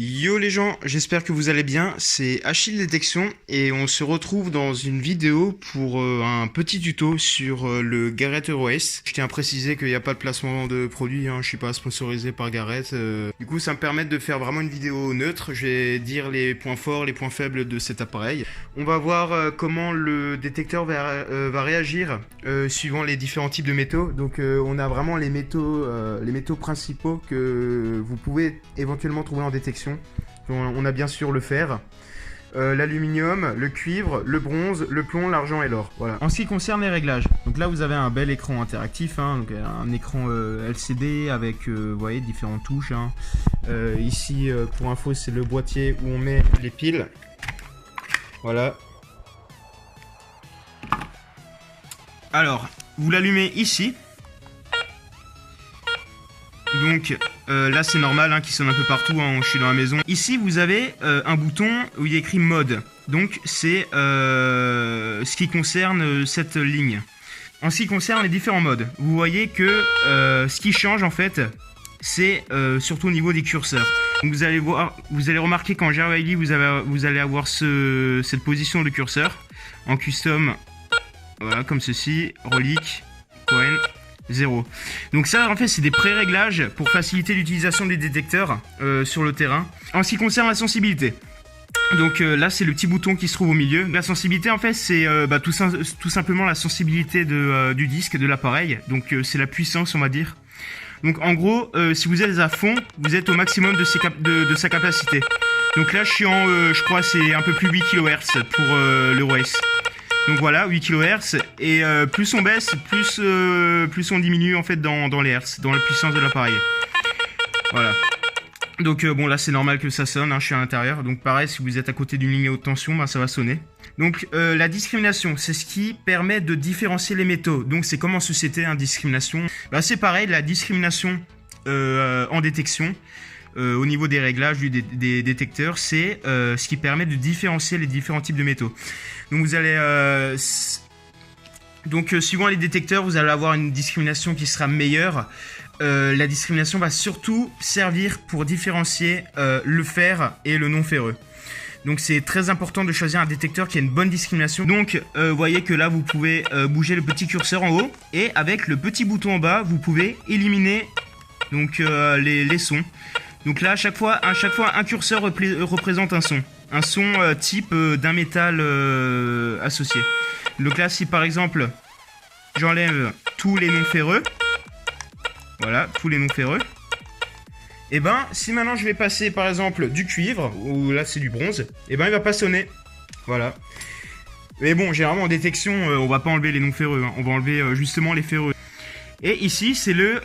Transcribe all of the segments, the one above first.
Yo les gens, j'espère que vous allez bien, c'est Achille Détection et on se retrouve dans une vidéo pour un petit tuto sur le Garrett EuroAce. Je tiens à préciser qu'il n'y a pas de placement de produit, je suis pas sponsorisé par Garrett. Du coup ça me permet de faire vraiment une vidéo neutre, je vais dire les points forts, les points faibles de cet appareil. On va voir comment le détecteur va réagir suivant les différents types de métaux. Donc on a vraiment les métaux principaux que vous pouvez éventuellement trouver en détection. On a bien sûr le fer, l'aluminium, le cuivre, le bronze, le plomb, l'argent et l'or. Voilà. En ce qui concerne les réglages, donc là vous avez un bel écran interactif, donc un écran LCD avec vous voyez, différentes touches. Ici pour info c'est le boîtier où on met les piles. Voilà. Alors, vous l'allumez ici. Donc là c'est normal qu'il sonne un peu partout, je suis dans la maison. Ici vous avez un bouton où il y a écrit mode. Donc c'est ce qui concerne cette ligne. En ce qui concerne les différents modes, vous voyez que ce qui change en fait, c'est surtout au niveau des curseurs. Donc, vous allez remarquer qu'en GRAILI vous allez avoir cette position de curseur. En custom, voilà comme ceci, Relic, Cohen. 0. Donc ça en fait c'est des pré-réglages pour faciliter l'utilisation des détecteurs sur le terrain. En ce qui concerne la sensibilité, donc là c'est le petit bouton qui se trouve au milieu. La sensibilité en fait c'est tout simplement la sensibilité du disque, de l'appareil. Donc c'est la puissance on va dire. Donc en gros si vous êtes à fond, vous êtes au maximum de sa capacité. Donc là je suis en je crois c'est un peu plus 8 kHz pour l'EuroAce. Donc voilà, 8 kHz, et plus on baisse, plus on diminue en fait dans les hertz, dans la puissance de l'appareil. Voilà. Donc bon là c'est normal que ça sonne, je suis à l'intérieur, donc pareil si vous êtes à côté d'une ligne à haute tension, ça va sonner. Donc la discrimination, c'est ce qui permet de différencier les métaux, donc c'est comme en société, discrimination. C'est pareil, la discrimination en détection. Au niveau des réglages des détecteurs, c'est ce qui permet de différencier les différents types de métaux. Donc vous allez suivant les détecteurs, vous allez avoir une discrimination qui sera meilleure. La discrimination va surtout servir pour différencier le fer et le non ferreux. Donc c'est très important de choisir un détecteur qui a une bonne discrimination. Donc vous voyez que là vous pouvez bouger le petit curseur en haut et avec le petit bouton en bas, vous pouvez éliminer donc les sons. Donc là, à chaque fois, un curseur représente un son. Un son type d'un métal associé. Donc là, si par exemple, j'enlève tous les non ferreux. Voilà, tous les non ferreux. Et si maintenant je vais passer par exemple du cuivre, ou là c'est du bronze, il va pas sonner. Voilà. Mais bon, généralement en détection, on va pas enlever les non ferreux. On va enlever justement les ferreux. Et ici c'est le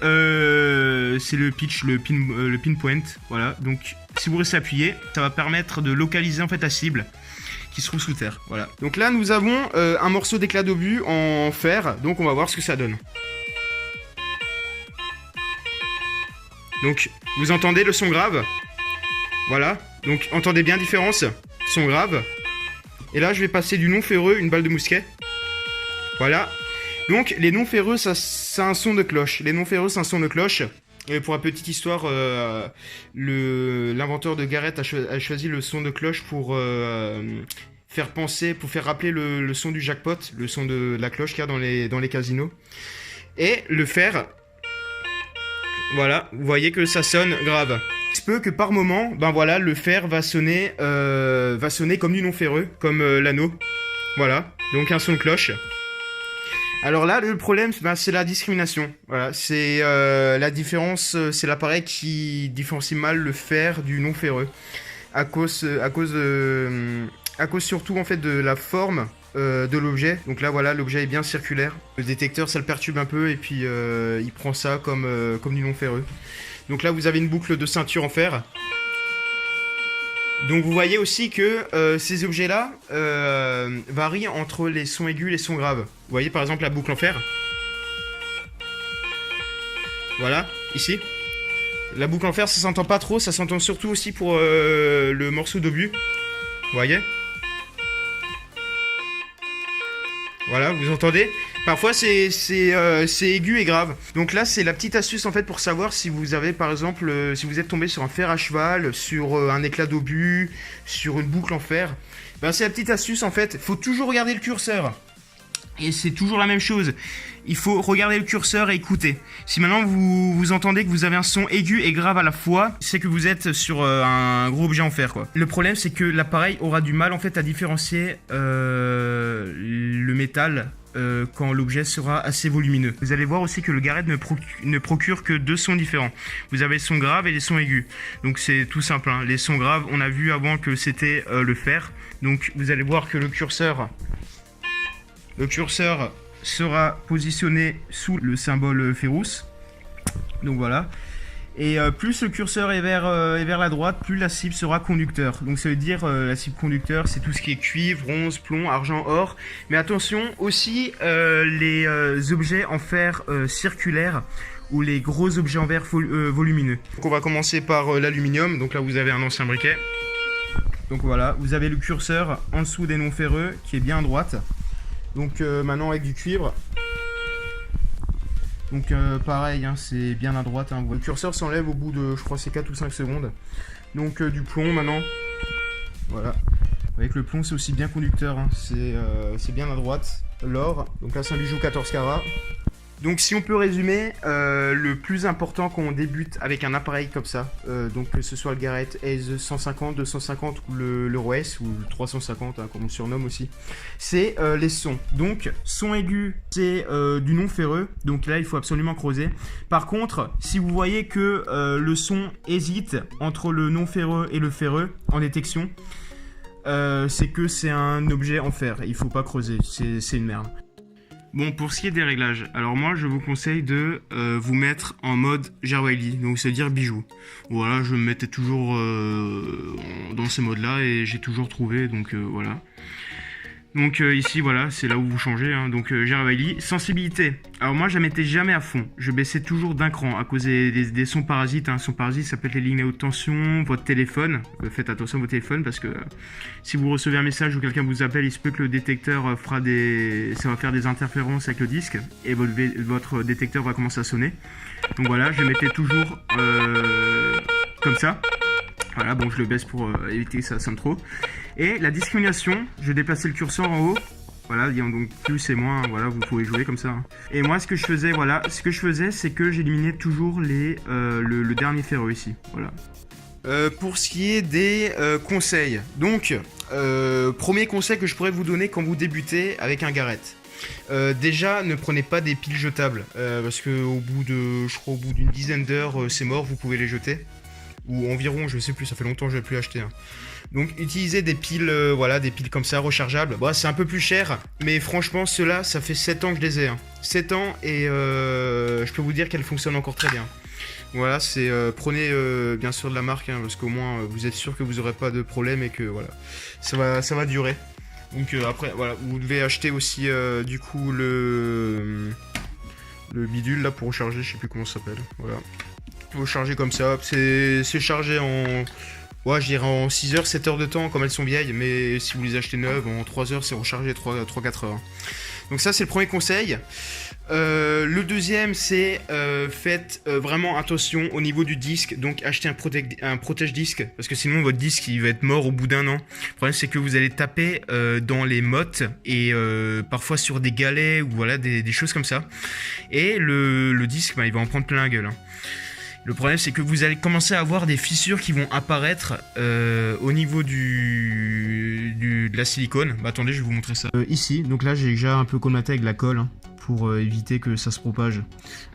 pitch, le pinpoint, voilà. Donc si vous restez appuyé, ça va permettre de localiser en fait la cible qui se trouve sous terre, voilà. Donc là nous avons un morceau d'éclat d'obus en fer, donc on va voir ce que ça donne. Donc vous entendez le son grave, voilà. Donc entendez bien la différence, son grave. Et là je vais passer du non ferreux, une balle de mousquet, voilà. Donc les non ferreux, ça a un son de cloche. Les non ferreux, c'est un son de cloche. Et pour la petite histoire, l'inventeur de Garrett a choisi le son de cloche pour faire rappeler le son du jackpot, le son de la cloche qu'il y a dans les casinos. Et le fer, voilà, vous voyez que ça sonne grave. Il se peut que par moment, voilà, le fer va sonner comme du non ferreux, comme l'anneau. Voilà, donc un son de cloche. Alors là, le problème, c'est la discrimination. Voilà, c'est la différence, c'est l'appareil qui différencie mal le fer du non ferreux, à cause surtout en fait de la forme de l'objet. Donc là, voilà, l'objet est bien circulaire. Le détecteur, ça le perturbe un peu et puis il prend ça comme du non ferreux. Donc là, vous avez une boucle de ceinture en fer. Donc vous voyez aussi que ces objets-là varient entre les sons aigus et les sons graves. Vous voyez par exemple la boucle en fer. Voilà, ici. La boucle en fer, ça s'entend pas trop, ça s'entend surtout aussi pour le morceau d'obus. Vous voyez. Voilà, vous entendez. Parfois c'est aigu et grave. Donc là c'est la petite astuce en fait pour savoir si vous avez par exemple si vous êtes tombé sur un fer à cheval, sur un éclat d'obus, sur une boucle en fer. Ben c'est la petite astuce en fait. Faut toujours regarder le curseur. Et c'est toujours la même chose. Il faut regarder le curseur et écouter. Si maintenant vous entendez que vous avez un son aigu et grave à la fois, c'est que vous êtes sur un gros objet en fer, quoi. Le problème, c'est que l'appareil aura du mal en fait à différencier le métal quand l'objet sera assez volumineux. Vous allez voir aussi que le Garrett ne procure que 2 sons différents. Vous avez les sons graves et les sons aigus. Donc c'est tout simple, hein. Les sons graves, on a vu avant que c'était le fer. Donc vous allez voir que le curseur sera positionné sous le symbole Ferrous. Donc voilà. Et plus le curseur est vers la droite, plus la cible sera conducteur. Donc ça veut dire la cible conducteur, c'est tout ce qui est cuivre, bronze, plomb, argent, or. Mais attention aussi les objets en fer circulaire ou les gros objets en verre volumineux. Donc on va commencer par l'aluminium. Donc là vous avez un ancien briquet. Donc voilà, vous avez le curseur en dessous des non ferreux qui est bien à droite. Donc maintenant avec du cuivre. Donc pareil, hein, c'est bien à droite. Hein. Le curseur s'enlève au bout de, je crois, c'est 4 ou 5 secondes. Donc du plomb maintenant. Voilà. Avec le plomb, c'est aussi bien conducteur. Hein. C'est bien à droite. L'or. Donc là, c'est un bijou 14 carats. Donc si on peut résumer, le plus important quand on débute avec un appareil comme ça, donc que ce soit le Garrett Ace 150, 250 ou le ROS ou le 350 hein, comme on le surnomme aussi, c'est les sons. Donc son aigu c'est du non ferreux, donc là il faut absolument creuser. Par contre si vous voyez que le son hésite entre le non ferreux et le ferreux en détection, c'est que c'est un objet en fer, il faut pas creuser, c'est une merde. Bon, pour ce qui est des réglages, alors moi je vous conseille de vous mettre en mode Gerwali, donc c'est-à-dire bijou. Voilà, je me mettais toujours dans ces modes-là et j'ai toujours trouvé, donc voilà. Donc ici, voilà, c'est là où vous changez, hein, donc Gerwali. Sensibilité, alors moi je la mettais jamais à fond, je baissais toujours d'un cran à cause des sons parasites. Hein. Sons parasites, ça peut être les lignes à haute tension, votre téléphone, faites attention à vos téléphones parce que si vous recevez un message ou quelqu'un vous appelle, il se peut que le détecteur ça va faire des interférences avec le disque et votre détecteur va commencer à sonner. Donc voilà, je le mettais toujours comme ça. Voilà, bon je le baisse pour éviter que ça sonne trop. Et la discrimination, je déplaçais le curseur en haut. Voilà, donc plus et moins, voilà, vous pouvez jouer comme ça. Hein. Et moi, ce que je faisais, c'est que j'éliminais toujours le dernier ferreux ici. Voilà. Pour ce qui est des conseils, donc, premier conseil que je pourrais vous donner quand vous débutez avec un Garrett. Déjà, ne prenez pas des piles jetables, parce que au bout d'une dizaine d'heures, c'est mort, vous pouvez les jeter. Ou environ, je sais plus, ça fait longtemps que je n'ai plus acheté. Hein. Donc utilisez des piles, voilà, des piles comme ça, rechargeables. Bon, c'est un peu plus cher, mais franchement, ceux-là, ça fait 7 ans que je les ai. Hein. 7 ans, et je peux vous dire qu'elles fonctionnent encore très bien. Voilà, c'est prenez bien sûr de la marque, hein, parce qu'au moins, vous êtes sûr que vous n'aurez pas de problème et que voilà, ça va durer. Donc après, voilà, vous devez acheter aussi, du coup, le bidule, là, pour recharger, je sais plus comment ça s'appelle. Voilà. Vous chargez comme ça, c'est chargé en... Ouais, je dirais en 6 heures, 7 heures de temps, comme elles sont vieilles, mais si vous les achetez neuves, en 3 heures, c'est rechargé 3-4 heures. Donc ça, c'est le premier conseil. Le deuxième, c'est faites vraiment attention au niveau du disque. Donc achetez un protège-disque, parce que sinon votre disque il va être mort au bout d'un an. Le problème, c'est que vous allez taper dans les mottes et parfois sur des galets ou voilà des choses comme ça. Et le disque, bah, il va en prendre plein la gueule. Hein. Le problème, c'est que vous allez commencer à avoir des fissures qui vont apparaître au niveau de la silicone. Bah, attendez, je vais vous montrer ça. Ici, donc là, j'ai déjà un peu colmaté avec la colle hein, pour éviter que ça se propage.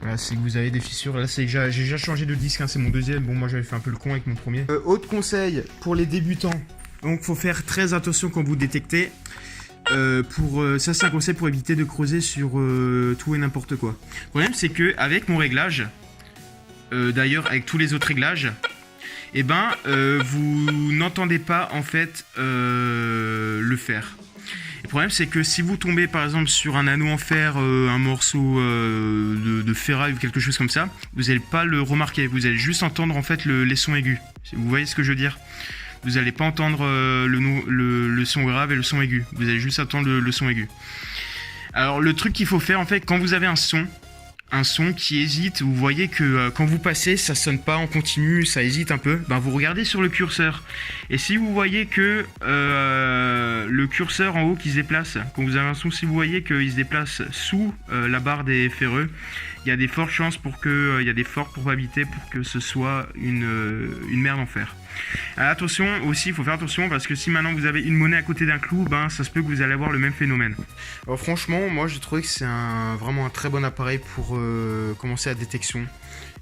Voilà, c'est que vous avez des fissures. Là, j'ai déjà changé de disque, hein, c'est mon deuxième. Bon, moi, j'avais fait un peu le con avec mon premier. Autre conseil pour les débutants. Donc, faut faire très attention quand vous détectez. Ça, c'est un conseil pour éviter de creuser sur tout et n'importe quoi. Le problème, c'est que avec mon réglage... d'ailleurs avec tous les autres réglages, eh ben, vous n'entendez pas en fait le fer. Le problème c'est que si vous tombez par exemple sur un anneau en fer, un morceau de ferraille ou quelque chose comme ça, vous n'allez pas le remarquer, vous allez juste entendre en fait les sons aigus. Vous voyez ce que je veux dire? Vous n'allez pas entendre le son grave et le son aigu, vous allez juste entendre le son aigu. Alors le truc qu'il faut faire en fait, quand vous avez un son qui hésite, vous voyez que quand vous passez, ça sonne pas en continu, ça hésite un peu, ben vous regardez sur le curseur. Et si vous voyez que le curseur en haut qui se déplace, quand vous avez un son, si vous voyez qu'il se déplace sous la barre des ferreux, il y a des fortes chances pour que, il y a des fortes probabilités pour que ce soit une merde en fer. Attention aussi, il faut faire attention parce que si maintenant vous avez une monnaie à côté d'un clou, ben ça se peut que vous allez avoir le même phénomène. Alors franchement, moi j'ai trouvé que c'est vraiment un très bon appareil pour commencer la détection.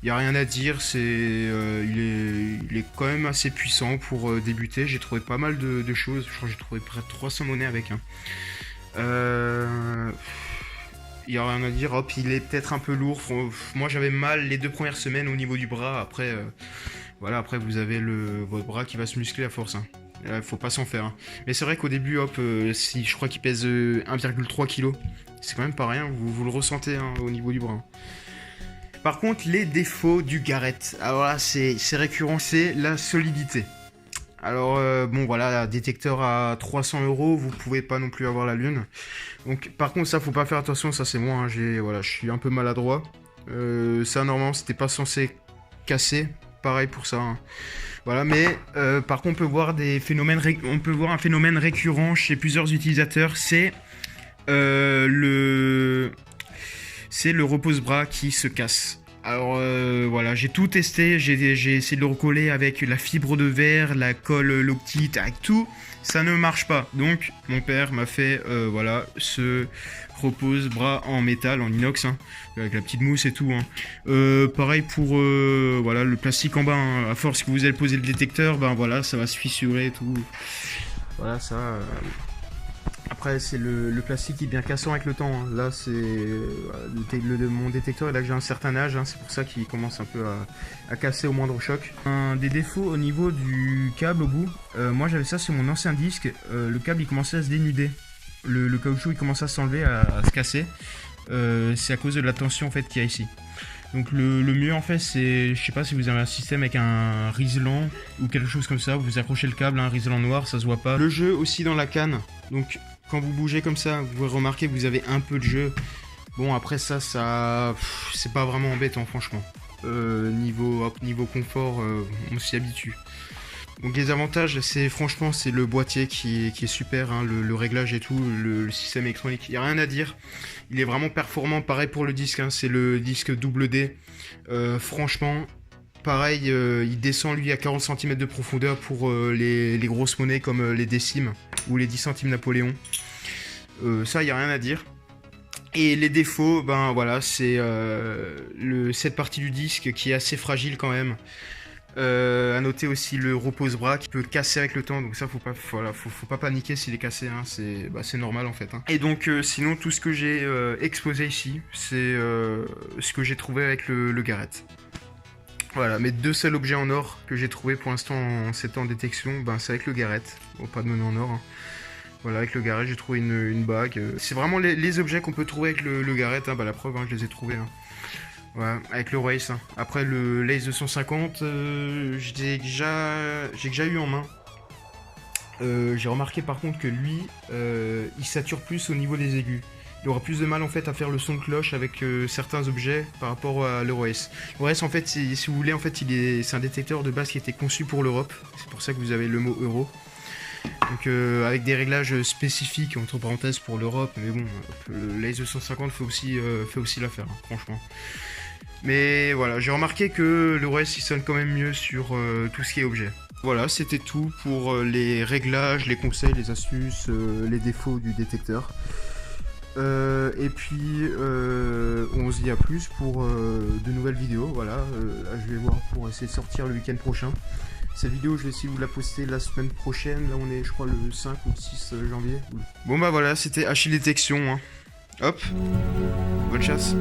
Il n'y a rien à dire, il est quand même assez puissant pour débuter. J'ai trouvé pas mal de choses, je crois que j'ai trouvé près de 300 monnaies avec. Il n'y a rien à dire, hop, il est peut-être un peu lourd. Moi j'avais mal les 2 premières semaines au niveau du bras, après... Voilà, après vous avez votre bras qui va se muscler à force. Faut pas s'en faire. Mais c'est vrai qu'au début, hop, si je crois qu'il pèse 1,3 kg, c'est quand même pas rien, vous le ressentez au niveau du bras. Par contre, les défauts du Garrett. Alors là, c'est récurrent, c'est la solidité. Alors bon voilà, détecteur à 300 €, vous pouvez pas non plus avoir la lune. Donc par contre ça faut pas faire attention, ça c'est moi, je suis un peu maladroit. Ça normalement c'était pas censé casser. Pareil pour ça. Voilà, mais par contre on peut voir un phénomène récurrent chez plusieurs utilisateurs, c'est le repose-bras qui se casse. Alors voilà, j'ai tout testé, j'ai essayé de le recoller avec la fibre de verre, la colle Loctite, avec tout, ça ne marche pas. Donc mon père m'a fait voilà ce repose-bras en métal, en inox, avec la petite mousse et tout. Pareil pour voilà le plastique en bas, à force que vous allez poser le détecteur, ben voilà, ça va se fissurer et tout. Voilà ça. Après c'est le plastique qui est bien cassant avec le temps. Là c'est mon détecteur, là que j'ai un certain âge, c'est pour ça qu'il commence un peu à casser au moindre choc. Un des défauts au niveau du câble au bout, moi j'avais ça sur mon ancien disque, le câble il commençait à se dénuder. Le caoutchouc il commence à s'enlever, à se casser. C'est à cause de la tension en fait qu'il y a ici. Donc le mieux en fait c'est, je sais pas si vous avez un système avec un riselant ou quelque chose comme ça, vous accrochez le câble à un riselant noir, ça se voit pas. Le jeu aussi dans la canne, donc quand vous bougez comme ça, vous pouvez remarquer que vous avez un peu de jeu. Bon après ça c'est pas vraiment embêtant franchement. Niveau confort, on s'y habitue. Donc les avantages, franchement c'est le boîtier qui est super, le réglage et tout, le système électronique, il n'y a rien à dire. Il est vraiment performant, pareil pour le disque, c'est le disque double D. Franchement, pareil, il descend lui à 40 cm de profondeur pour les grosses monnaies comme les décimes ou les 10 centimes Napoléon. Ça, il n'y a rien à dire. Et les défauts, ben voilà, c'est cette partie du disque qui est assez fragile quand même. À noter aussi le repose-bras qui peut casser avec le temps, donc ça faut pas paniquer s'il est cassé, c'est normal en fait. Et donc sinon tout ce que j'ai exposé ici, c'est ce que j'ai trouvé avec le Garrett. Voilà, mes 2 seuls objets en or que j'ai trouvé pour l'instant en 7 ans de détection, c'est avec le Garrett. Bon, pas de monnaie en or. Voilà, avec le Garrett j'ai trouvé une bague. C'est vraiment les objets qu'on peut trouver avec le Garrett, la preuve, je les ai trouvés. Ouais, avec le Race. Après le Lace 250, j'ai déjà eu en main. J'ai remarqué par contre que lui, il sature plus au niveau des aigus. Il aura plus de mal en fait à faire le son de cloche avec certains objets par rapport à l'Euro-S. L'Euro-S en fait, si vous voulez, en fait, c'est un détecteur de base qui a été conçu pour l'Europe. C'est pour ça que vous avez le mot euro. Donc avec des réglages spécifiques entre parenthèses pour l'Europe, mais bon, le Lace 250 fait aussi l'affaire, franchement. Mais voilà, j'ai remarqué que l'Euro-S il sonne quand même mieux sur tout ce qui est objet. Voilà, c'était tout pour les réglages, les conseils, les astuces, les défauts du détecteur. Et puis on se dit à plus pour de nouvelles vidéos. Voilà, là, je vais voir pour essayer de sortir le week-end prochain. Cette vidéo je vais essayer de vous la poster la semaine prochaine. Là on est je crois le 5 ou le 6 janvier. Bon bah voilà, c'était Achille Détection. Hop, bonne chasse.